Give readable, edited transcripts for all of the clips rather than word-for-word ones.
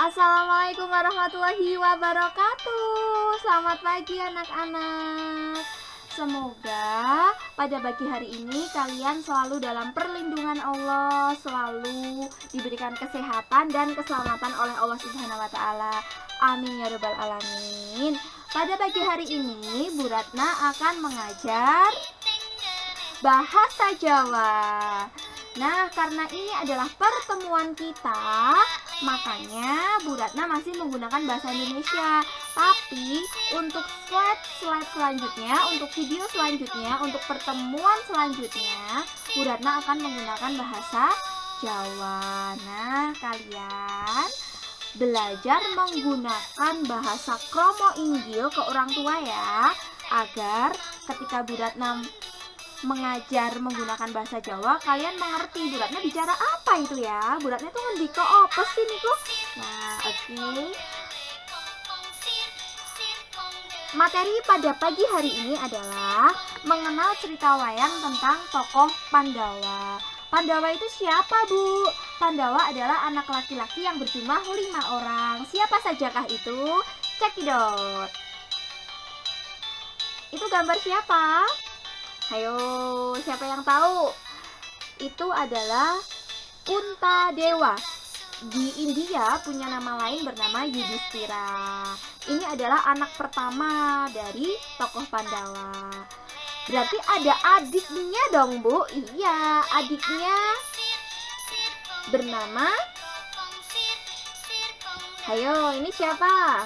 Assalamualaikum warahmatullahi wabarakatuh. Selamat pagi anak-anak. Semoga pada pagi hari ini kalian selalu dalam perlindungan Allah, selalu diberikan kesehatan dan keselamatan oleh Allah Subhanahu wa taala. Amin ya rabbal alamin. Pada pagi hari ini Bu Ratna akan mengajar bahasa Jawa. Nah, karena ini adalah pertemuan kita, makanya Bu Ratna masih menggunakan bahasa Indonesia. Tapi untuk slide selanjutnya, untuk video selanjutnya, untuk pertemuan selanjutnya, Bu Ratna akan menggunakan bahasa Jawa. Nah, kalian belajar menggunakan bahasa kromo inggil ke orang tua ya, agar ketika Bu Ratna mengajar menggunakan bahasa Jawa, kalian mengerti Bu Ratna bicara apa itu ya. Bu Ratna itu ngendiko apa sih niku. Nah, oke. Materi pada pagi hari ini adalah mengenal cerita wayang tentang tokoh Pandawa. Pandawa itu siapa, Bu? Pandawa adalah anak laki-laki yang berjumlah 5 orang. Siapa sajakah itu? Cekidot. Itu gambar siapa? Ayo, siapa yang tahu? Itu adalah Puntadewa. Di India punya nama lain bernama Yudhistira. Ini adalah anak pertama dari tokoh Pandawa. Berarti ada adiknya dong, Bu? Iya, adiknya bernama. Ayo, ini siapa?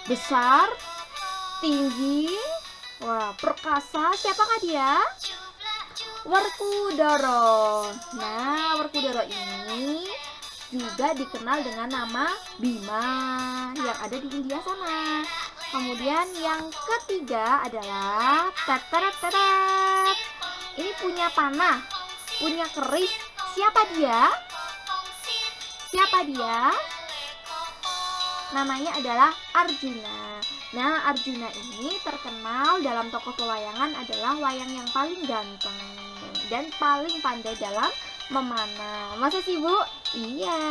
Besar, tinggi, wah, perkasa. Siapakah dia? Werkudara. Nah, Werkudara ini juga dikenal dengan nama Bima yang ada di India sana. Kemudian yang ketiga adalah tatarat. Ini punya panah, punya keris. Siapa dia? Siapa dia? Namanya adalah Arjuna. Nah, Arjuna ini terkenal dalam tokoh pewayangan adalah wayang yang paling ganteng dan paling pandai dalam memanah. Masa sih, Bu? Iya.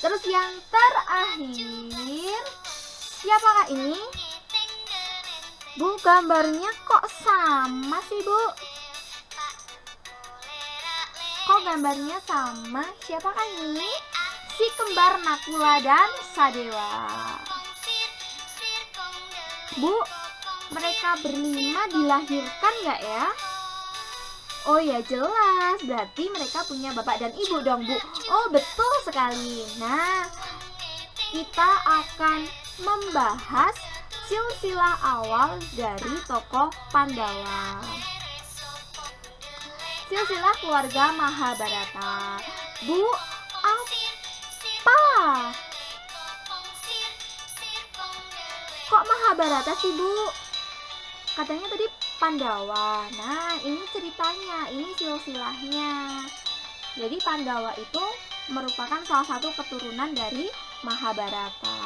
Terus yang terakhir, siapakah ini? Bu, gambarnya kok sama sih, Bu? Kok gambarnya sama? Siapakah ini? Si kembar Nakula dan Sadewa. Bu, mereka berlima dilahirkan nggak ya? Oh ya, jelas, berarti mereka punya bapak dan ibu dong, Bu. Oh, betul sekali. Nah, kita akan membahas silsilah awal dari tokoh Pandawa. Silsilah keluarga Mahabharata. Bu, apa? Kok Mahabharata sih, Bu? Katanya tadi Pandawa. Nah, ini ceritanya, ini silsilahnya. Jadi Pandawa itu merupakan salah satu keturunan dari Mahabharata.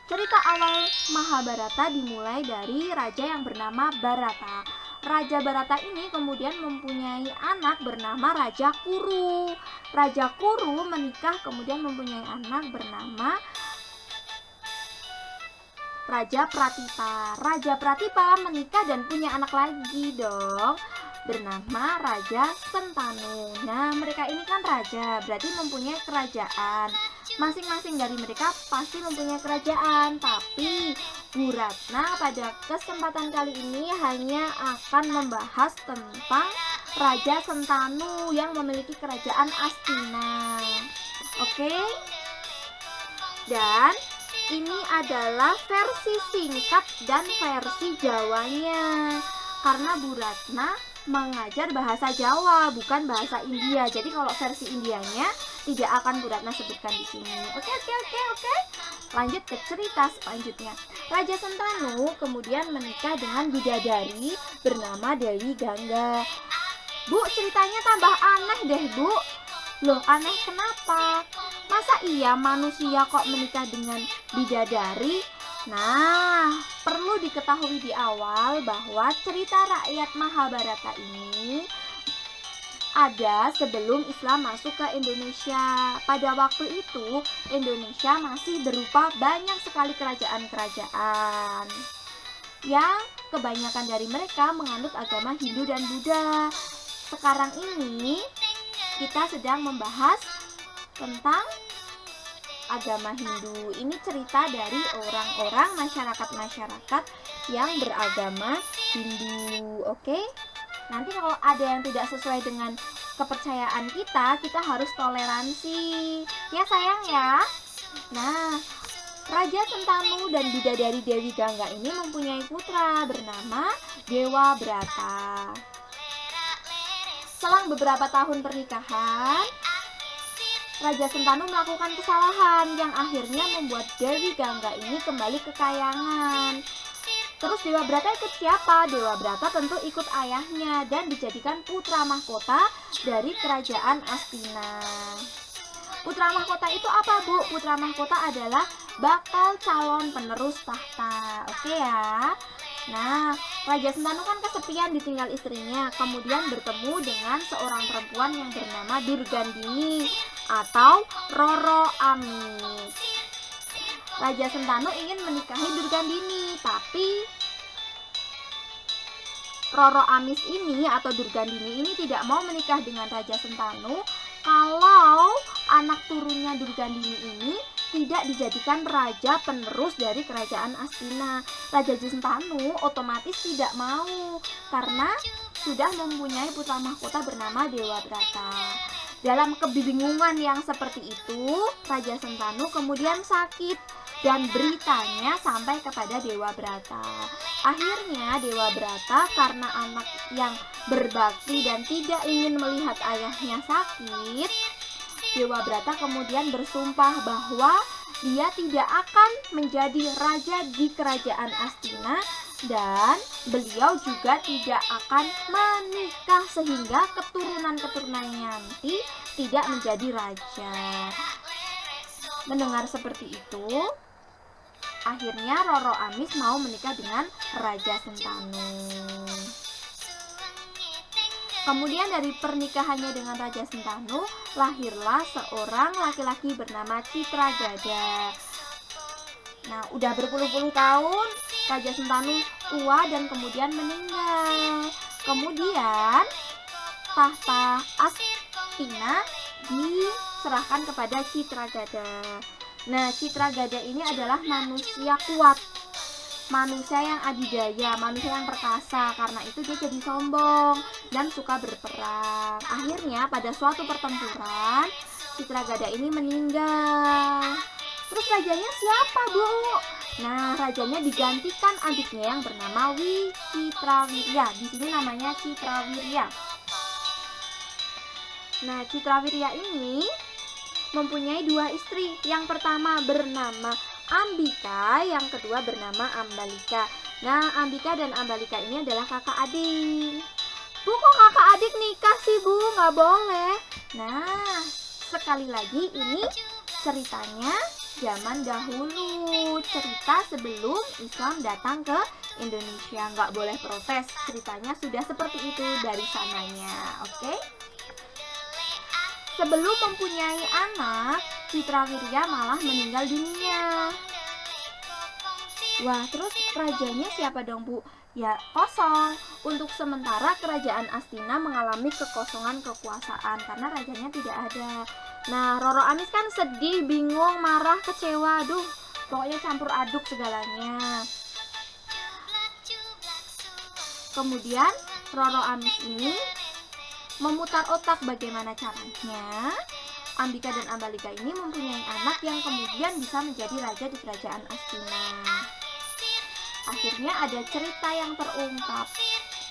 Cerita awal Mahabharata dimulai dari raja yang bernama Bharata. Raja Bharata ini kemudian mempunyai anak bernama Raja Kuru. Raja Kuru menikah kemudian mempunyai anak bernama Raja Pratipa. Raja Pratipa menikah dan punya anak lagi dong, bernama Raja Sentanu. Nah, mereka ini kan raja, berarti mempunyai kerajaan. Masing-masing dari mereka pasti mempunyai kerajaan, tapi Bu Ratna pada kesempatan kali ini hanya akan membahas tentang Raja Sentanu yang memiliki kerajaan Astina. Oke? Dan ini adalah versi singkat dan versi Jawanya. Karena Bu Ratna mengajar bahasa Jawa, bukan bahasa India. Jadi kalau versi Indianya tidak akan Bu Ratna sebutkan di sini. Oke. Lanjut ke cerita selanjutnya. Raja Sentanu kemudian menikah dengan bidadari bernama Dewi Gangga. Bu, ceritanya tambah aneh deh, Bu. Loh, aneh kenapa? Masa iya manusia kok menikah dengan bidadari? Nah, perlu diketahui di awal bahwa cerita rakyat Mahabharata ini ada sebelum Islam masuk ke Indonesia. Pada waktu itu, Indonesia masih berupa banyak sekali kerajaan-kerajaan yang kebanyakan dari mereka menganut agama Hindu dan Buddha. Sekarang ini kita sedang membahas tentang agama Hindu. Ini cerita dari orang-orang masyarakat yang beragama Hindu. Oke? Nanti kalau ada yang tidak sesuai dengan kepercayaan kita harus toleransi. Ya sayang ya. Nah, Raja Sentanu dan Bidadari Dewi Gangga ini mempunyai putra bernama Dewa Brata. Selang beberapa tahun pernikahan, Raja Sentanu melakukan kesalahan yang akhirnya membuat Dewi Gangga ini kembali ke kayangan. Terus Dewa Brata ikut siapa? Dewa Brata tentu ikut ayahnya dan dijadikan putra mahkota dari kerajaan Astina. Putra mahkota itu apa, Bu? Putra mahkota adalah bakal calon penerus tahta. Oke ya. Nah, Raja Sentanu kan kesepian ditinggal istrinya, kemudian bertemu dengan seorang perempuan yang bernama Durgandini atau Roro Amis. Raja Sentanu ingin menikahi Durgandini, tapi Roro Amis ini atau Durgandini ini tidak mau menikah dengan Raja Sentanu kalau anak turunnya Durgandini ini tidak dijadikan raja penerus dari kerajaan Astina. Raja Sentanu otomatis tidak mau karena sudah mempunyai putra mahkota bernama Dewa Brata. Dalam kebingungan yang seperti itu, Raja Sentanu kemudian sakit dan beritanya sampai kepada Dewa Brata. Akhirnya Dewa Brata karena anak yang berbakti dan tidak ingin melihat ayahnya sakit, Dewa Brata kemudian bersumpah bahwa dia tidak akan menjadi raja di kerajaan Astina dan beliau juga tidak akan menikah sehingga keturunan-keturunannya nanti tidak menjadi raja. Mendengar seperti itu, akhirnya Roro Amis mau menikah dengan Raja Sentanu. Kemudian dari pernikahannya dengan Raja Sentanu, lahirlah seorang laki-laki bernama Citragada. Nah, udah berpuluh-puluh tahun Raja Sentanu tua dan kemudian meninggal. Kemudian tahta Astina diserahkan kepada Citragada. Nah, Citragada ini adalah manusia kuat, manusia yang adidaya, manusia yang perkasa. Karena itu dia jadi sombong dan suka berperang. Akhirnya pada suatu pertempuran, Citragada ini meninggal. Terus rajanya siapa, Bu? Nah, rajanya digantikan adiknya yang bernama Wicitrawirya. Di sini namanya Citrawirya. Nah, Citrawirya ini mempunyai dua istri. Yang pertama bernama Ambika, yang kedua bernama Ambalika. Nah, Ambika dan Ambalika ini adalah kakak adik. Bu, kok kakak adik nikah sih, Bu? Nggak boleh. Nah, sekali lagi ini ceritanya zaman dahulu, cerita sebelum Islam datang ke Indonesia. Nggak boleh protes, ceritanya sudah seperti itu dari sananya. Oke? Sebelum mempunyai anak, Citrawirya malah meninggal dunia. Wah, terus rajanya siapa dong, Bu? Ya, kosong. Untuk sementara kerajaan Astina mengalami kekosongan kekuasaan karena rajanya tidak ada. Nah, Roro Amis kan sedih, bingung, marah, kecewa. Aduh, pokoknya campur aduk segalanya. Kemudian Roro Amis ini memutar otak bagaimana caranya Ambika dan Ambalika ini mempunyai anak yang kemudian bisa menjadi raja di kerajaan Astina. Akhirnya ada cerita yang terungkap.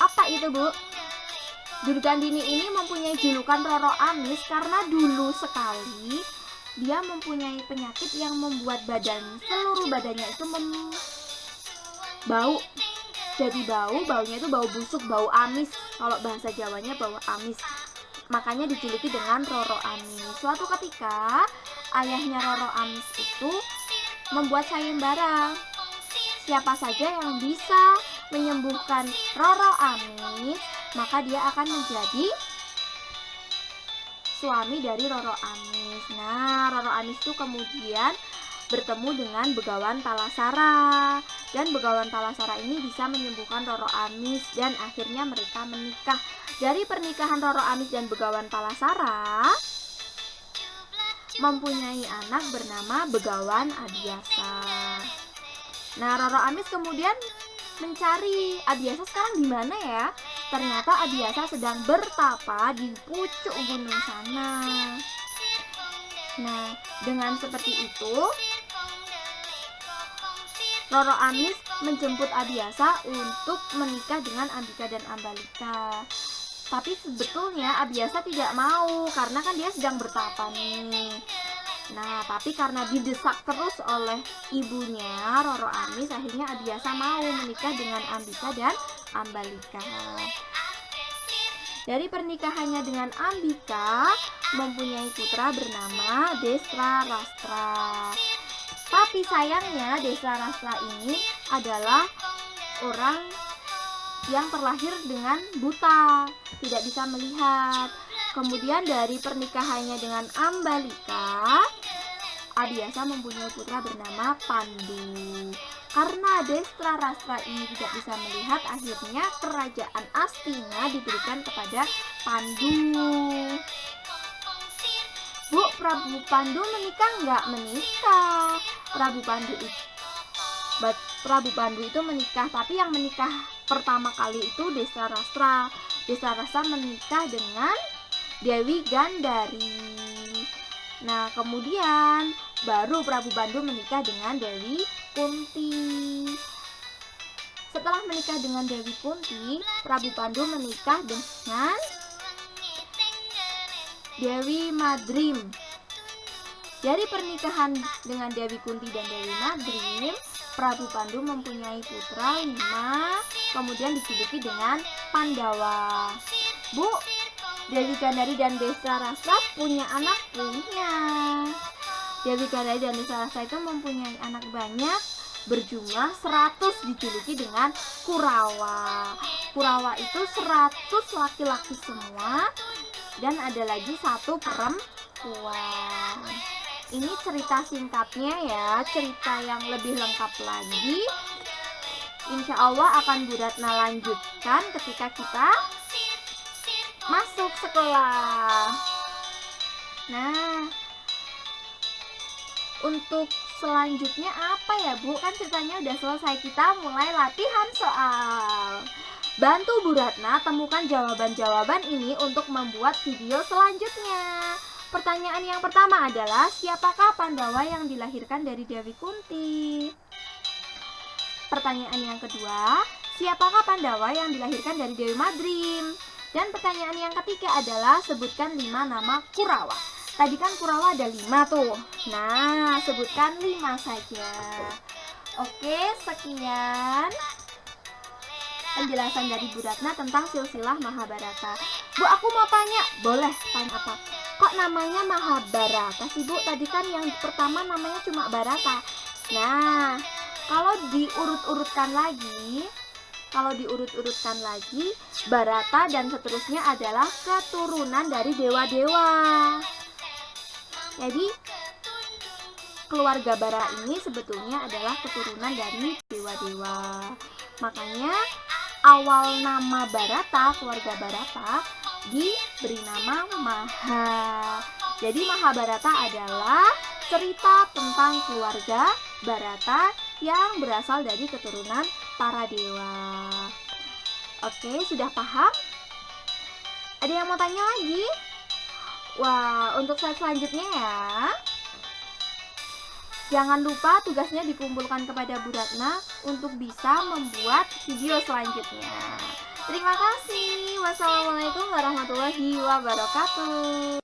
Apa itu, Bu? Durgandini ini mempunyai julukan Roro Amis karena dulu sekali dia mempunyai penyakit yang membuat seluruh badannya itu bau. Jadi baunya itu bau busuk, bau amis. Kalau bahasa Jawanya bau amis. Makanya dijuluki dengan Roro Amis. Suatu ketika ayahnya Roro Amis itu membuat sayembara. Siapa saja yang bisa menyembuhkan Roro Amis, maka dia akan menjadi suami dari Roro Amis. Nah, Roro Amis itu kemudian bertemu dengan Begawan Talasara, dan Begawan Talasara ini bisa menyembuhkan Roro Amis dan akhirnya mereka menikah. Dari pernikahan Roro Amis dan Begawan Talasara mempunyai anak bernama Begawan Abiasa. Nah, Roro Amis kemudian mencari Abiasa sekarang di mana ya? Ternyata Abiasa sedang bertapa di pucuk gunung sana. Nah, dengan seperti itu Roro Amis menjemput Abiasa untuk menikah dengan Ambika dan Ambalika. Tapi sebetulnya Abiasa tidak mau karena kan dia sedang bertapa nih. Nah, tapi karena didesak terus oleh ibunya Roro Amis, akhirnya Abiasa mau menikah dengan Ambika dan Ambalika. Dari pernikahannya dengan Ambika mempunyai putra bernama Desra Rastra. Tapi sayangnya Desra Rastra ini adalah orang yang terlahir dengan buta, tidak bisa melihat. Kemudian dari pernikahannya dengan Ambalika, Abiasa mempunyai putra bernama Pandu. Karena Desra Rastra ini tidak bisa melihat, akhirnya kerajaan Astina diberikan kepada Pandu. Bu, Prabu Pandu menikah nggak? Menikah. Prabu Pandu itu menikah, tapi yang menikah pertama kali itu Desra Rastra. Desra Rastra menikah dengan Dewi Gandari. Nah, kemudian baru Prabu Pandu menikah dengan Dewi Kunti. Setelah menikah dengan Dewi Kunti, Prabu Pandu menikah dengan Dewi Madrim. Dari pernikahan dengan Dewi Kunti dan Dewi Madrim, Prabu Pandu mempunyai putra 5, kemudian dijuluki dengan Pandawa. Bu, Dewi Gandari dan Desra Rastra punya anak? Punya. Dewi Gandari dan Desra Rastra itu mempunyai anak banyak, berjumlah 100, dijuluki dengan Kurawa. Kurawa itu 100 laki-laki semua, dan ada lagi 1 perempuan. Ini cerita singkatnya ya. Cerita yang lebih lengkap lagi insya Allah akan Bu Ratna lanjutkan ketika kita masuk sekolah. Nah, untuk selanjutnya apa ya Bu? Kan ceritanya udah selesai, kita mulai latihan soal. Bantu Bu Ratna temukan jawaban-jawaban ini untuk membuat video selanjutnya. Pertanyaan yang pertama adalah, siapakah Pandawa yang dilahirkan dari Dewi Kunti? Pertanyaan yang kedua, siapakah Pandawa yang dilahirkan dari Dewi Madrim? Dan pertanyaan yang ketiga adalah, sebutkan 5 nama Kurawa. Tadi kan Kurawa ada 5 tuh. Nah, sebutkan 5 saja. Oke, sekian penjelasan dari Bu Ratna tentang silsilah Mahabharata. Bu, aku mau tanya. Boleh, tanya apa? Kok namanya Mahabharata sih Bu? Tadi kan yang pertama namanya cuma Barata. Nah, kalau diurut-urutkan lagi, Barata dan seterusnya adalah keturunan dari dewa-dewa. Jadi keluarga Bara ini sebetulnya adalah keturunan dari dewa-dewa. Makanya awal nama Barata, keluarga Barata, diberi nama Maha. Jadi Mahabharata adalah cerita tentang keluarga Barata yang berasal dari keturunan para dewa. Oke, sudah paham? Ada yang mau tanya lagi? Wah, untuk slide selanjutnya ya. Jangan lupa tugasnya dikumpulkan kepada Bu Ratna untuk bisa membuat video selanjutnya. Terima kasih. Wassalamualaikum warahmatullahi wabarakatuh.